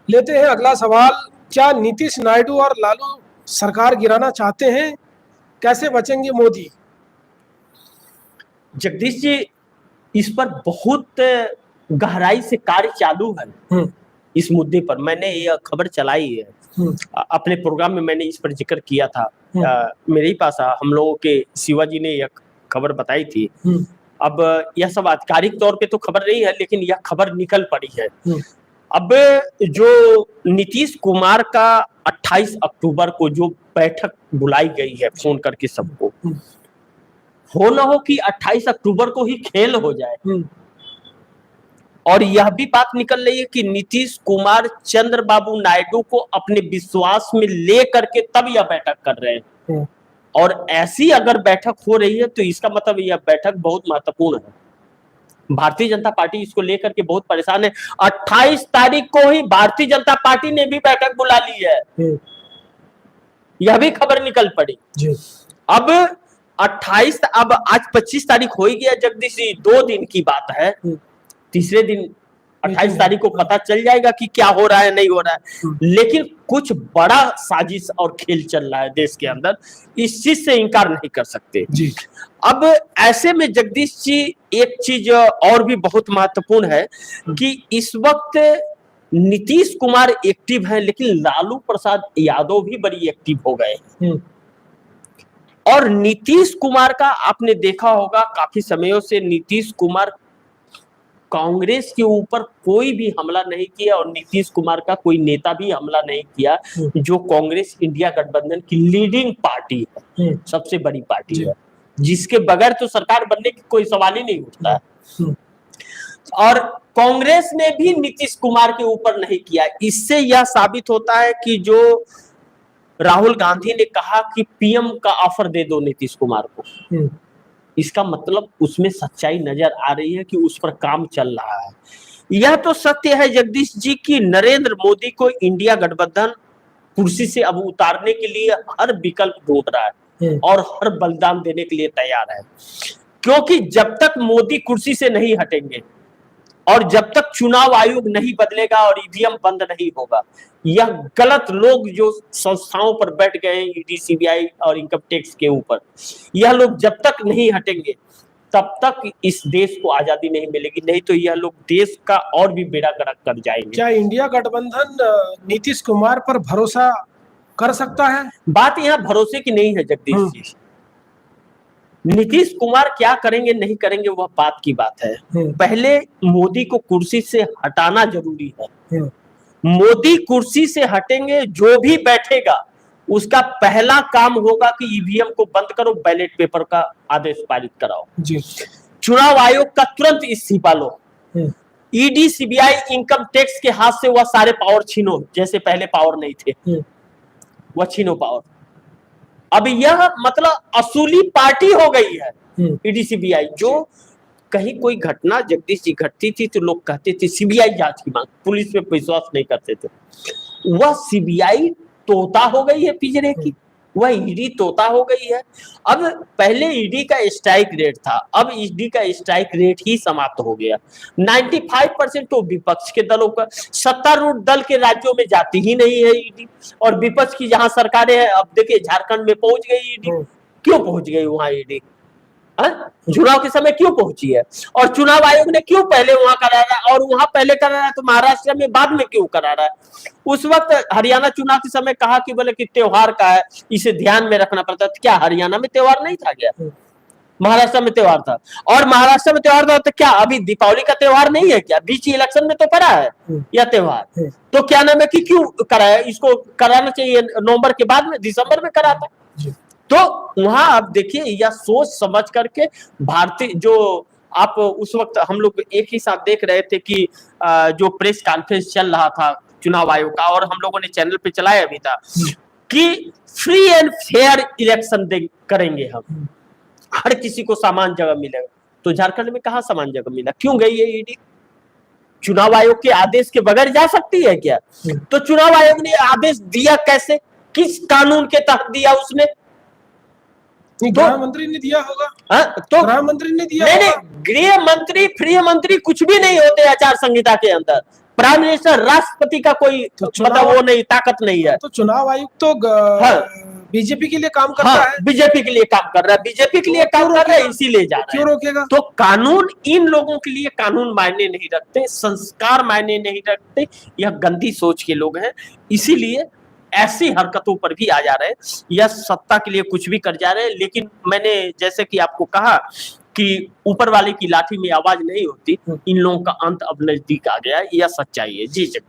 लेते हैं अगला सवाल। क्या नीतीश नायडू और लालू सरकार गिराना चाहते हैं? कैसे बचेंगे मोदी? जगदीश जी, इस पर बहुत गहराई से कार्य चालू है। इस मुद्दे पर मैंने यह खबर चलाई है, अपने प्रोग्राम में मैंने इस पर जिक्र किया था। मेरे ही पास हम लोगों के शिवा जी ने यह खबर बताई थी। अब यह सब आधिकारिक तौर पे तो खबर नहीं है, लेकिन यह खबर निकल पड़ी है। अब जो नीतीश कुमार का 28 अक्टूबर को जो बैठक बुलाई गई है फोन करके सबको, हो न हो कि 28 अक्टूबर को ही खेल हो जाए। और यह भी बात निकल रही है कि नीतीश कुमार चंद्रबाबू नायडू को अपने विश्वास में ले करके तब यह बैठक कर रहे हैं। और ऐसी अगर बैठक हो रही है तो इसका मतलब यह बैठक बहुत महत्वपूर्ण है। भारतीय जनता पार्टी इसको लेकर के बहुत परेशान है। 28 तारीख को ही भारतीय जनता पार्टी ने भी बैठक बुला ली है, यह भी खबर निकल पड़ी। अब 28, अब आज 25 तारीख हो ही गया जगदीश जी, 2 दिन की बात है। तीसरे दिन 28 तारीख को पता चल जाएगा कि क्या हो रहा है नहीं हो रहा है। लेकिन कुछ बड़ा साजिश और खेल चल रहा है देश के अंदर, इस चीज से इनकार नहीं कर सकते जी। अब ऐसे में जगदीश जी एक चीज और भी बहुत महत्वपूर्ण है कि इस वक्त नीतीश कुमार एक्टिव है, लेकिन लालू प्रसाद यादव भी बड़ी एक्टिव हो गए। और नीतीश कुमार का आपने देखा होगा काफी समयों से नीतीश कुमार कांग्रेस के ऊपर कोई भी हमला नहीं किया, और नीतीश कुमार का कोई नेता भी हमला नहीं किया, जो कांग्रेस इंडिया गठबंधन की लीडिंग पार्टी है, सबसे बड़ी पार्टी है, जिसके बगैर तो सरकार बनने की कोई सवाल ही नहीं उठता है। और कांग्रेस ने भी नीतीश कुमार के ऊपर नहीं किया। इससे यह साबित होता है कि जो राहुल गांधी ने कहा कि पीएम का ऑफर दे दो नीतीश कुमार को, इसका मतलब उसमें सच्चाई नजर आ रही है कि उस पर काम चल रहा है। यह तो सत्य है जगदीश जी की नरेंद्र मोदी को इंडिया गठबंधन कुर्सी से अब उतारने के लिए हर विकल्प ढूंढ रहा है और हर बलिदान देने के लिए तैयार है। क्योंकि जब तक मोदी कुर्सी से नहीं हटेंगे और जब तक चुनाव आयोग नहीं बदलेगा और ईवीएम बंद नहीं होगा, यह गलत लोग जो संस्थाओं पर बैठ गए हैं, ईडी, सीबीआई और इनकम टैक्स के ऊपर, यह लोग जब तक नहीं हटेंगे तब तक इस देश को आजादी नहीं मिलेगी। नहीं तो यह लोग देश का और भी बेड़ा गर्क कर जाएंगे। क्या इंडिया गठबंधन नीतीश कुमार पर भरोसा कर सकता है? बात यहाँ भरोसे की नहीं है जगदीश जी। नीतीश कुमार क्या करेंगे नहीं करेंगे वह बात की बात है। पहले मोदी को कुर्सी से हटाना जरूरी है। मोदी कुर्सी से हटेंगे, जो भी बैठेगा उसका पहला काम होगा कि ईवीएम को बंद करो, बैलेट पेपर का आदेश पारित कराओ जी। चुनाव आयोग का तुरंत इस्तीफा लो। ईडी, सीबीआई, इनकम टैक्स के हाथ से वह सारे पावर छीनो, जैसे पहले पावर नहीं थे, वह छीनो पावर। अब यह मतलब असूली पार्टी हो गई है ईडी, सीबीआई। जो कहीं कोई घटना जगदीश जी घटती थी तो लोग कहते थे सीबीआई जांच की मांग, पुलिस पे विश्वास नहीं करते थे। वह सीबीआई तोता हो गई है पिंजरे की, वह ईडी तोता हो गई है। अब पहले ईडी का स्ट्राइक रेट था, अब ईडी का स्ट्राइक रेट ही समाप्त हो गया। 95% तो विपक्ष के दलों का, सत्तारूढ़ दल के राज्यों में जाती ही नहीं है ईडी, और विपक्ष की जहां सरकारें हैं, अब देखिए झारखंड में पहुंच गई ईडी। क्यों पहुंच गई वहां ईडी? चुनाव के समय क्यों पहुंची है? और चुनाव आयोग ने क्यों पहले वहां करा रहा है और वहां पहले करा रहा है तो महाराष्ट्र में बाद में क्यों करा रहा है? उस वक्त हरियाणा चुनाव के समय कहा कि बोले कि त्योहार का है, इसे ध्यान में रखना पड़ता है। क्या हरियाणा में त्योहार नहीं था क्या? महाराष्ट्र में त्योहार था। और महाराष्ट्र में त्योहार था तो क्या अभी दीपावली का त्योहार नहीं है क्या? बीच इलेक्शन में तो पड़ा है यह त्योहार। तो क्या नाम है कि क्यों कराया? इसको कराना चाहिए नवंबर के बाद में, दिसंबर में कराता। तो वहां आप देखिए, यह सोच समझ करके भारतीय जो आप उस वक्त हम लोग एक ही साथ देख रहे थे कि जो प्रेस कॉन्फ्रेंस चल रहा था चुनाव आयोग का, और हम लोगों ने चैनल पे चलाया भी था कि फ्री एंड फेयर इलेक्शन करेंगे हम, हर किसी को समान जगह मिलेगा। तो झारखंड में कहाँ समान जगह मिला? क्यों गई है ईडी? चुनाव आयोग के आदेश के बगैर जा सकती है क्या? तो चुनाव आयोग ने आदेश दिया कैसे, किस कानून के तहत दिया? उसने गृह मंत्री ने दिया होगा। तो गृह मंत्री ने दिया नहीं, गृह मंत्री, गृह मंत्री कुछ भी नहीं होते आचार संहिता के अंदर। प्राइम मिनिस्टर, राष्ट्रपति का कोई तो मतलब वो नहीं, ताकत नहीं है। तो चुनाव आयोग तो हाँ। बीजेपी के लिए काम करता हाँ, है, बीजेपी के लिए काम कर रहा है, बीजेपी के लिए काम कर रहा है, इसीलिए जा रहा है। क्यों रोकेगा? तो कानून, इन लोगों के लिए कानून मायने नहीं रखते, संस्कार मायने नहीं रखते, यह गंदी सोच के लोग हैं, इसीलिए ऐसी हरकतों पर भी आ जा रहे हैं, यह सत्ता के लिए कुछ भी कर जा रहे हैं। लेकिन मैंने जैसे कि आपको कहा कि ऊपर वाले की लाठी में आवाज नहीं होती, इन लोगों का अंत अब नजदीक आ गया है, यह सच्चाई है। जी।